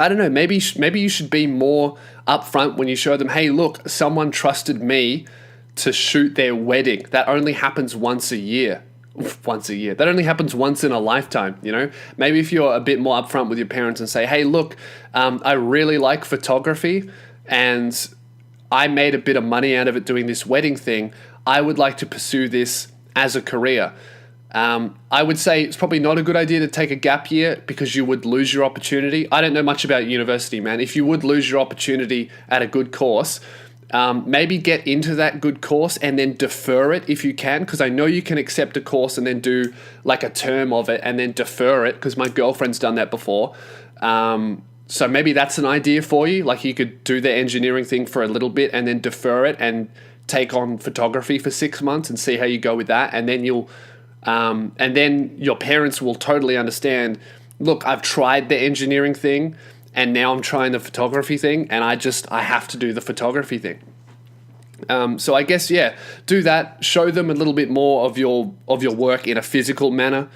I don't know, maybe you should be more upfront when you show them, hey, look, someone trusted me to shoot their wedding. That only happens once a year. That only happens once in a lifetime, you know? Maybe if you're a bit more upfront with your parents and say, hey, look, I really like photography and I made a bit of money out of it doing this wedding thing. I would like to pursue this as a career. I would say it's probably not a good idea to take a gap year because you would lose your opportunity. I don't know much about university, man. If you would lose your opportunity at a good course, maybe get into that good course and then defer it if you can, because I know you can accept a course and then do like a term of it and then defer it, because my girlfriend's done that before. So maybe that's an idea for you. Like you could do the engineering thing for a little bit and then defer it and take on photography for 6 months and see how you go with that. And then and then your parents will totally understand, look, I've tried the engineering thing and now I'm trying the photography thing and I have to do the photography thing. So I guess, yeah, do that. Show them a little bit more of your work in a physical manner.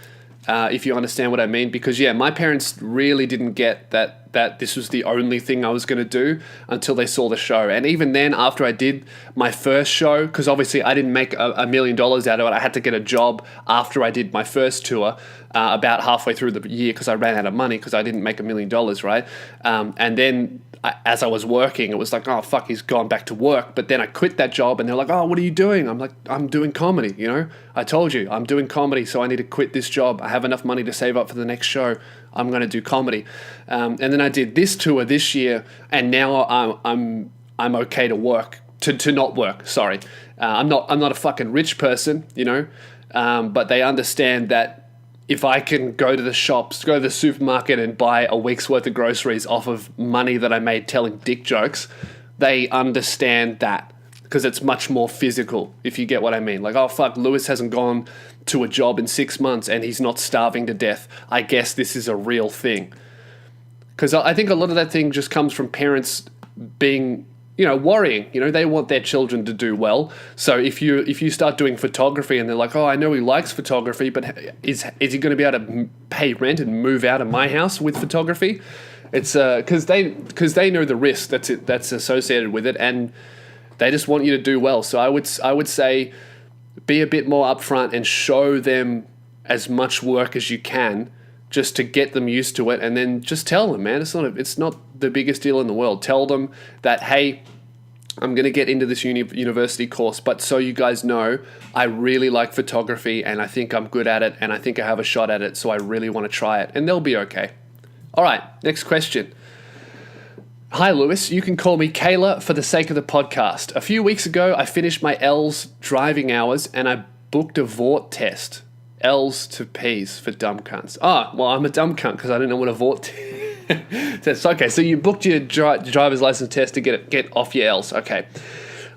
If you understand what I mean, because yeah, my parents really didn't get that this was the only thing I was going to do until they saw the show. And even then, after I did my first show, because obviously I didn't make $1 million out of it, I had to get a job after I did my first tour, about halfway through the year, because I ran out of money because I didn't make $1 million, right? And then as I was working, it was like, oh fuck, he's gone back to work. But then I quit that job and they're like, oh, what are you doing? I'm like, I'm doing comedy, you know? I told you, I'm doing comedy, so I need to quit this job. I have enough money to save up for the next show. I'm going to do comedy. And then I did this tour this year, and now I'm okay to work, to not work, sorry. I'm not a fucking rich person, you know? But they understand that if I can go to the shops, go to the supermarket and buy a week's worth of groceries off of money that I made telling dick jokes, they understand that, because it's much more physical, if you get what I mean. Like, oh fuck, Lewis hasn't gone to a job in 6 months and he's not starving to death. I guess this is a real thing. Because I think a lot of that thing just comes from parents being, you know, worrying. You know, they want their children to do well. So if you start doing photography and they're like, oh, I know he likes photography, but is he going to be able to pay rent and move out of my house with photography? It's because they know the risk that's associated with it, and they just want you to do well. So I would say be a bit more upfront and show them as much work as you can, just to get them used to it, and then just tell them, man, it's not the biggest deal in the world. Tell them that, hey, I'm going to get into this university course, but so you guys know, I really like photography and I think I'm good at it and I think I have a shot at it, so I really want to try it, and they'll be okay. All right, next question. Hi, Lewis. You can call me Kayla for the sake of the podcast. A few weeks ago, I finished my L's driving hours and I booked a VORT test. L's to P's for dumb cunts. Oh, well, I'm a dumb cunt because I don't know what a VORT test. Okay, so you booked your driver's license test to get off your L's. Okay.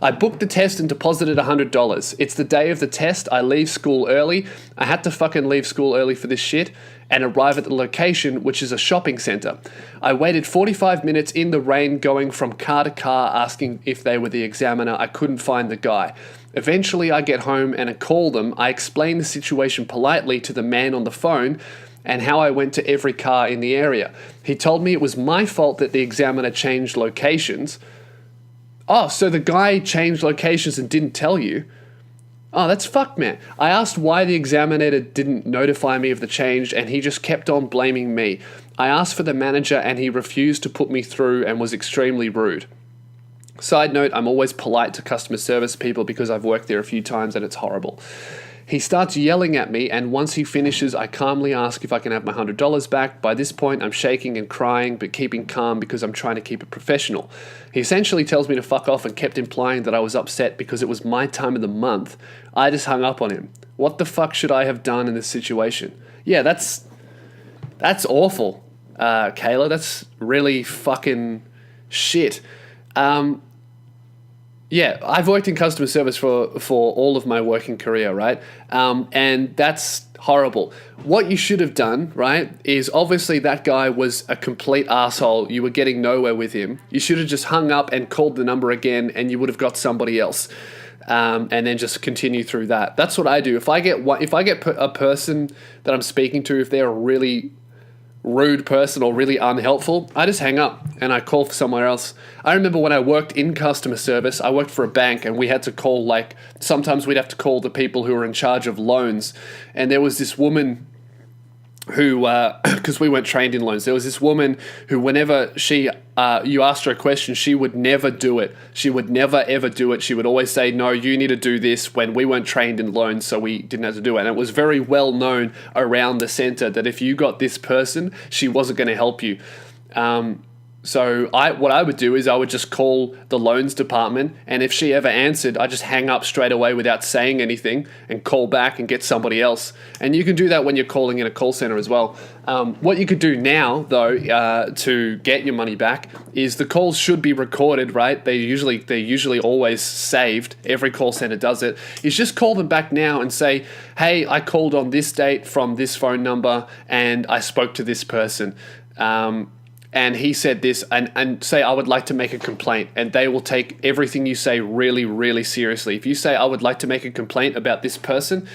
I booked the test and deposited $100. It's the day of the test. I leave school early. I had to fucking leave school early for this shit and arrive at the location, which is a shopping center. I waited 45 minutes in the rain going from car to car asking if they were the examiner. I couldn't find the guy. Eventually, I get home and I call them. I explain the situation politely to the man on the phone and how I went to every car in the area. He told me it was my fault that the examiner changed locations. Oh, so the guy changed locations and didn't tell you? Oh, that's fucked, man. I asked why the examiner didn't notify me of the change, and he just kept on blaming me. I asked for the manager, and he refused to put me through and was extremely rude. Side note, I'm always polite to customer service people because I've worked there a few times and it's horrible. He starts yelling at me, and once he finishes, I calmly ask if I can have my $100 back. By this point, I'm shaking and crying, but keeping calm because I'm trying to keep it professional. He essentially tells me to fuck off and kept implying that I was upset because it was my time of the month. I just hung up on him. What the fuck should I have done in this situation? Yeah, that's awful, Kayla. That's really fucking shit. Yeah, I've worked in customer service for all of my working career, right? And that's horrible. What you should have done, right, is obviously that guy was a complete asshole. You were getting nowhere with him. You should have just hung up and called the number again, and you would have got somebody else, and then just continue through that. That's what I do. If I get a person that I'm speaking to, if they're a really rude person or really unhelpful, I just hang up and I call for somewhere else. I remember when I worked in customer service, I worked for a bank, and we had to call, sometimes we'd have to call the people who were in charge of loans. And there was this woman who, because we weren't trained in loans, there was this woman who whenever you asked her a question, she would never do it. She would never ever do it. She would always say, no, you need to do this, when we weren't trained in loans, so we didn't have to do it. And it was very well known around the center that if you got this person, she wasn't going to help you. So what I would do is I would just call the loans department, and if she ever answered, I just hang up straight away without saying anything and call back and get somebody else. And you can do that when you're calling in a call center as well. What you could do now, though, to get your money back is the calls should be recorded, right? They're usually always saved. Every call center does it. Is just call them back now and say, hey, I called on this date from this phone number and I spoke to this person. And he said this, and say, I would like to make a complaint. And they will take everything you say really, really seriously. If you say, I would like to make a complaint about this person,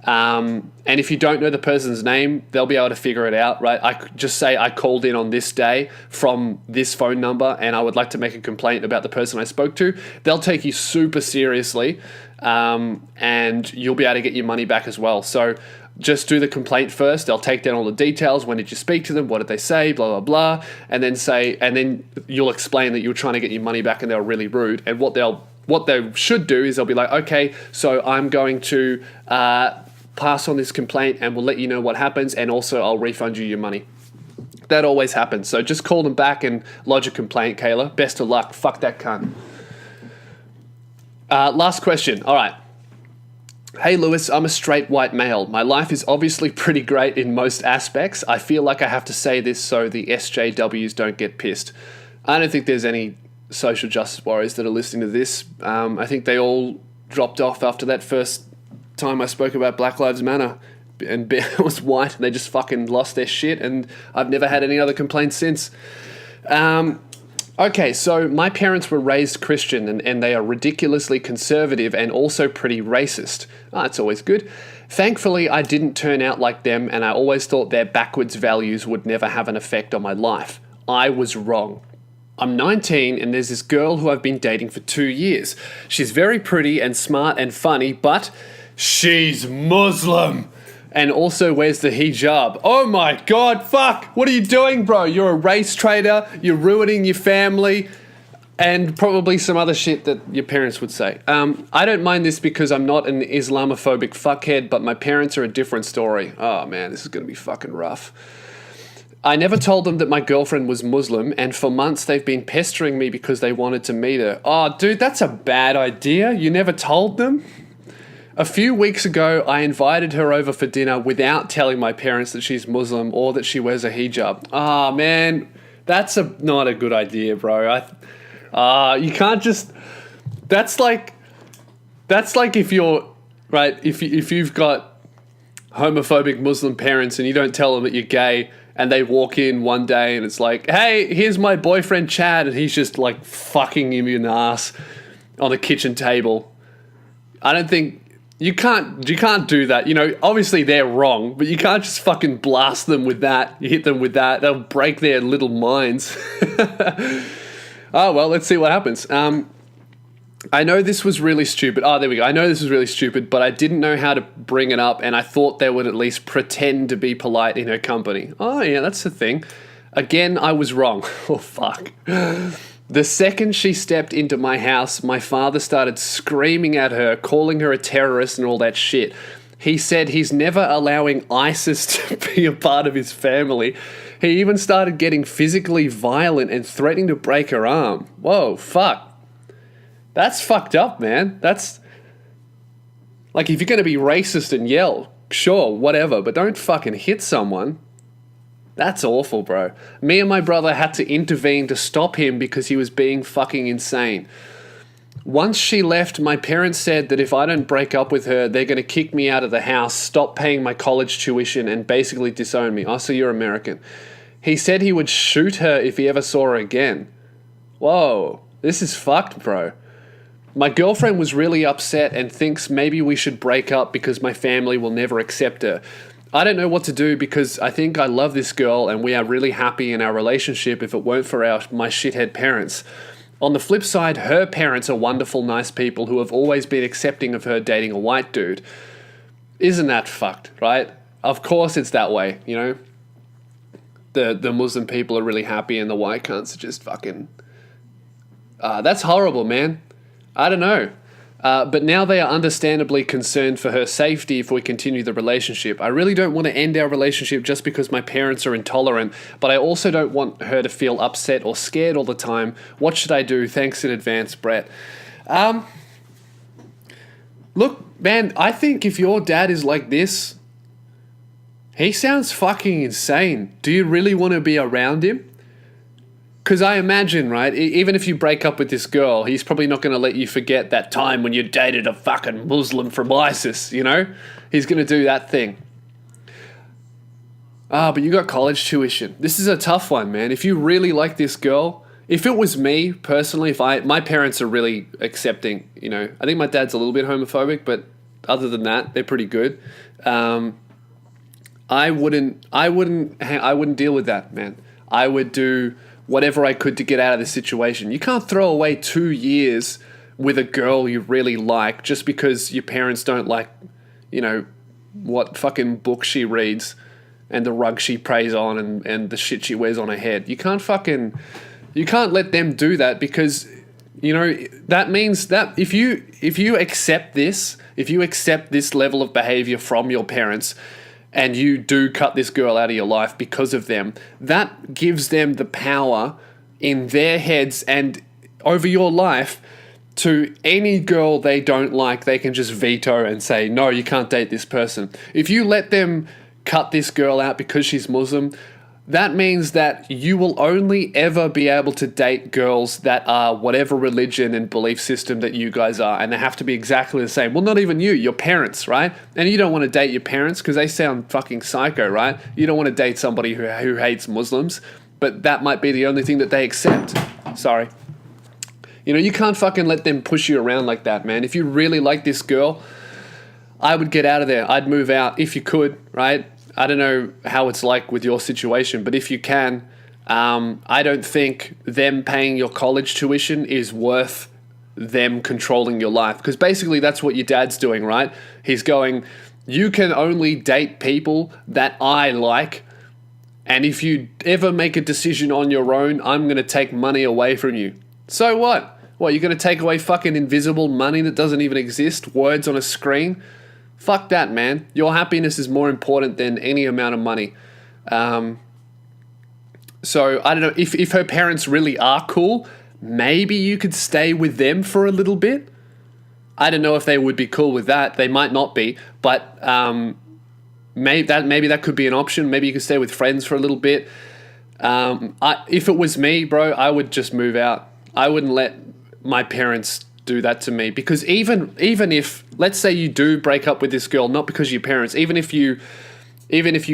and if you don't know the person's name, they'll be able to figure it out, right? I just say, I called in on this day from this phone number, and I would like to make a complaint about the person I spoke to. They'll take you super seriously, and you'll be able to get your money back as well. So just do the complaint first. They'll take down all the details. When did you speak to them? What did they say? Blah, blah, blah. And then you'll explain that you're trying to get your money back and they were really rude. And what they should do is they'll be like, okay, so I'm going to pass on this complaint and we'll let you know what happens. And also I'll refund you your money. That always happens. So just call them back and lodge a complaint, Kayla. Best of luck. Fuck that cunt. Last question. All right. Hey Lewis, I'm a straight white male. My life is obviously pretty great in most aspects. I feel like I have to say this so the SJWs don't get pissed. I don't think there's any social justice warriors that are listening to this. I think they all dropped off after that first time I spoke about Black Lives Matter and it was white and they just fucking lost their shit, and I've never had any other complaints since. Okay, so my parents were raised Christian and they are ridiculously conservative and also pretty racist. Oh, that's always good. Thankfully, I didn't turn out like them, and I always thought their backwards values would never have an effect on my life. I was wrong. I'm 19 and there's this girl who I've been dating for 2 years. She's very pretty and smart and funny, but she's Muslim. And also wears the hijab. Oh my God, fuck. What are you doing, bro? You're a race traitor. You're ruining your family. And probably some other shit that your parents would say. I don't mind this because I'm not an Islamophobic fuckhead, but my parents are a different story. Oh man, this is going to be fucking rough. I never told them that my girlfriend was Muslim, and for months they've been pestering me because they wanted to meet her. Oh, dude, that's a bad idea. You never told them? A few weeks ago, I invited her over for dinner without telling my parents that she's Muslim or that she wears a hijab. Ah, man, that's not a good idea, bro. You can't just. That's like if you're right. If you've got homophobic Muslim parents and you don't tell them that you're gay, and they walk in one day and it's like, hey, here's my boyfriend Chad, and he's just like fucking him in the ass on the kitchen table. I don't think. You can't do that. You know, obviously they're wrong, but you can't just fucking blast them with that. You hit them with that. They'll break their little minds. Oh, well, let's see what happens. I know this was really stupid. Oh, there we go. I know this was really stupid, but I didn't know how to bring it up, and I thought they would at least pretend to be polite in her company. Oh, yeah, that's the thing. Again, I was wrong. Oh, fuck. The second she stepped into my house, my father started screaming at her, calling her a terrorist and all that shit. He said he's never allowing ISIS to be a part of his family. He even started getting physically violent and threatening to break her arm. Whoa, fuck. That's fucked up, man. That's... Like, if you're going to be racist and yell, sure, whatever, but don't fucking hit someone. That's awful, bro. Me and my brother had to intervene to stop him because he was being fucking insane. Once she left, my parents said that if I don't break up with her, they're going to kick me out of the house, stop paying my college tuition, and basically disown me. Oh, so you're American. He said he would shoot her if he ever saw her again. Whoa, this is fucked, bro. My girlfriend was really upset and thinks maybe we should break up because my family will never accept her. I don't know what to do because I think I love this girl and we are really happy in our relationship if it weren't for my shithead parents. On the flip side, her parents are wonderful, nice people who have always been accepting of her dating a white dude. Isn't that fucked, right? Of course it's that way, you know? The Muslim people are really happy and the white cunts are just fucking... that's horrible, man. I don't know. But now they are understandably concerned for her safety if we continue the relationship. I really don't want to end our relationship just because my parents are intolerant, but I also don't want her to feel upset or scared all the time. What should I do? Thanks in advance, Brett. Look, man, I think if your dad is like this, he sounds fucking insane. Do you really want to be around him? Because I imagine, right, even if you break up with this girl, he's probably not going to let you forget that time when you dated a fucking Muslim from ISIS, you know? He's going to do that thing. But you got college tuition. This is a tough one, man. If you really like this girl, if it was me, personally, my parents are really accepting, you know? I think my dad's a little bit homophobic, but other than that, they're pretty good. I wouldn't deal with that, man. I would do whatever I could to get out of this situation. You can't throw away 2 years with a girl you really like just because your parents don't like, you know, what fucking book she reads and the rug she prays on and the shit she wears on her head. You can't let them do that because, you know, that means that if you accept this level of behavior from your parents, and you do cut this girl out of your life because of them, that gives them the power in their heads and over your life to any girl they don't like, they can just veto and say, no, you can't date this person. If you let them cut this girl out because she's Muslim, that means that you will only ever be able to date girls that are whatever religion and belief system that you guys are, and they have to be exactly the same. Well, not even you, your parents, right? And you don't want to date your parents because they sound fucking psycho, right? You don't want to date somebody who hates Muslims, but that might be the only thing that they accept. Sorry. You know, you can't fucking let them push you around like that, man. If you really like this girl, I would get out of there. I'd move out if you could, right? I don't know how it's like with your situation, but if you can, I don't think them paying your college tuition is worth them controlling your life. Because basically that's what your dad's doing, right? He's going, you can only date people that I like, and if you ever make a decision on your own, I'm going to take money away from you. So what? What, you're going to take away fucking invisible money that doesn't even exist? Words on a screen? Fuck that, man. Your happiness is more important than any amount of money. So, I don't know, if her parents really are cool, maybe you could stay with them for a little bit. I don't know if they would be cool with that. They might not be, but maybe that could be an option. Maybe you could stay with friends for a little bit. If it was me, bro, I would just move out. I wouldn't let my parents do that to me, because even if, let's say you do break up with this girl, not because of your parents, even if you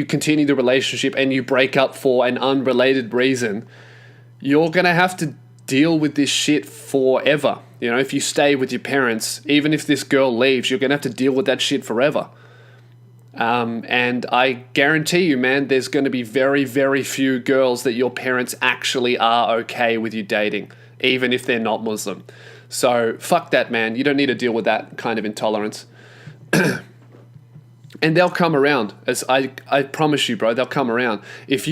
continue the relationship and you break up for an unrelated reason, you're gonna have to deal with this shit forever. You know, if you stay with your parents, even if this girl leaves, you're gonna have to deal with that shit forever. And I guarantee you, man, there's going to be very, very few girls that your parents actually are okay with you dating, even if they're not Muslim. So fuck that, man. You don't need to deal with that kind of intolerance. And they'll come around. As I promise you, bro, they'll come around. If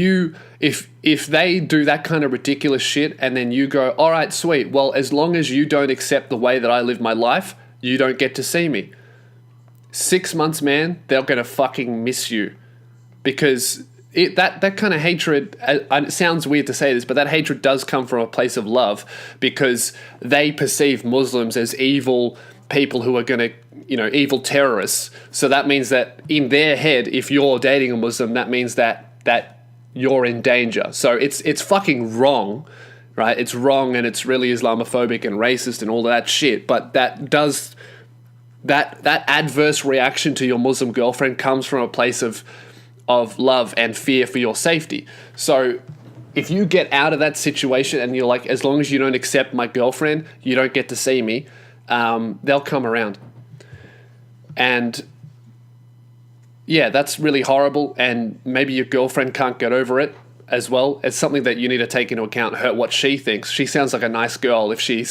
they do that kind of ridiculous shit and then you go, all right, sweet, well, as long as you don't accept the way that I live my life, you don't get to see me. 6 months, man, they're going to fucking miss you. Because that kind of hatred, it sounds weird to say this, but that hatred does come from a place of love, because they perceive Muslims as evil people who are going to, evil terrorists. So that means that in their head, if you're dating a Muslim, that means that you're in danger. So it's fucking wrong, right? It's wrong, and it's really Islamophobic and racist and all that shit. But that adverse reaction to your Muslim girlfriend comes from a place of love and fear for your safety. So if you get out of that situation and you're like, as long as you don't accept my girlfriend, you don't get to see me, they'll come around. And yeah, that's really horrible, and maybe your girlfriend can't get over it as well. It's something that you need to take into account, what she thinks. She sounds like a nice girl she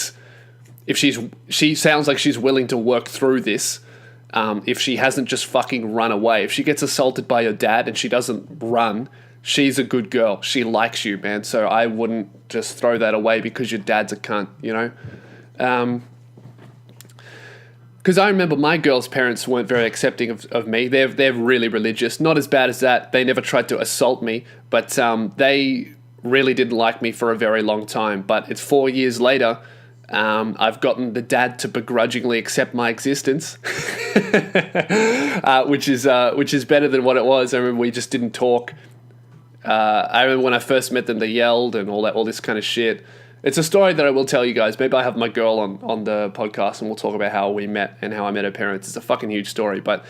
sounds like she's willing to work through this. If she hasn't just fucking run away. If she gets assaulted by your dad and she doesn't run, she's a good girl. She likes you, man. So I wouldn't just throw that away because your dad's a cunt, Because I remember my girl's parents weren't very accepting of me. They're really religious. Not as bad as that. They never tried to assault me, but they really didn't like me for a very long time. But it's 4 years later, I've gotten the dad to begrudgingly accept my existence, which is better than what it was. I remember we just didn't talk. I remember when I first met them, they yelled and all this kind of shit. It's a story that I will tell you guys. Maybe I have my girl on the podcast and we'll talk about how we met and how I met her parents. It's a fucking huge story. But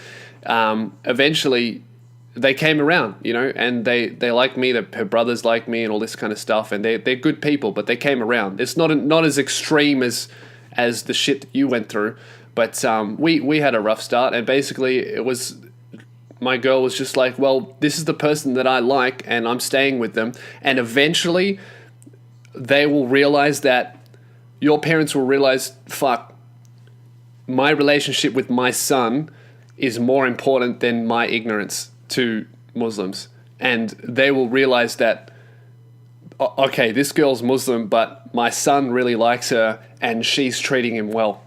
eventually they came around, and they like me. Her brothers like me and all this kind of stuff. And they're good people, but they came around. It's not as extreme as the shit that you went through. But we had a rough start. And basically it was... My girl was just like, well, this is the person that I like and I'm staying with them. And eventually... they will realize that your parents will realize, fuck, my relationship with my son is more important than my ignorance to Muslims. And they will realize that, okay, this girl's Muslim, but my son really likes her and she's treating him well.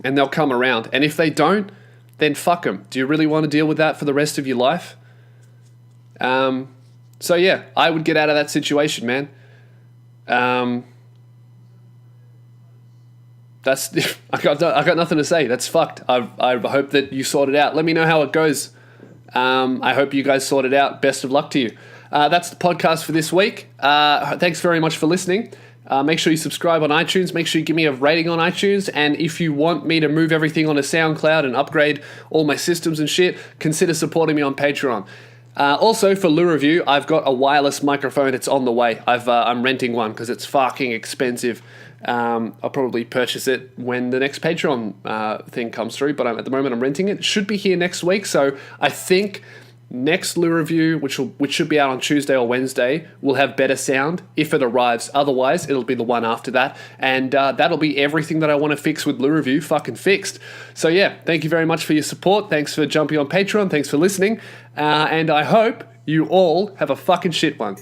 And they'll come around. And if they don't, then fuck them. Do you really want to deal with that for the rest of your life? So yeah, I would get out of that situation, man. That's I got nothing to say. That's fucked. I hope that you sort it out. Let me know how it goes. I hope you guys sort it out. Best of luck to you. That's the podcast for this week. Thanks very much for listening. Make sure you subscribe on iTunes. Make sure you give me a rating on iTunes. And if you want me to move everything onto SoundCloud and upgrade all my systems and shit, consider supporting me on Patreon. Also, for Lou Review, I've got a wireless microphone. It's on the way. I'm renting one because it's fucking expensive. I'll probably purchase it when the next Patreon thing comes through, but at the moment I'm renting it. It should be here next week, so I think next Lou Review, which should be out on Tuesday or Wednesday, will have better sound if it arrives. Otherwise, it'll be the one after that, and that'll be everything that I want to fix with Lou Review fucking fixed. So yeah, thank you very much for your support. Thanks for jumping on Patreon. Thanks for listening, and I hope you all have a fucking shit one.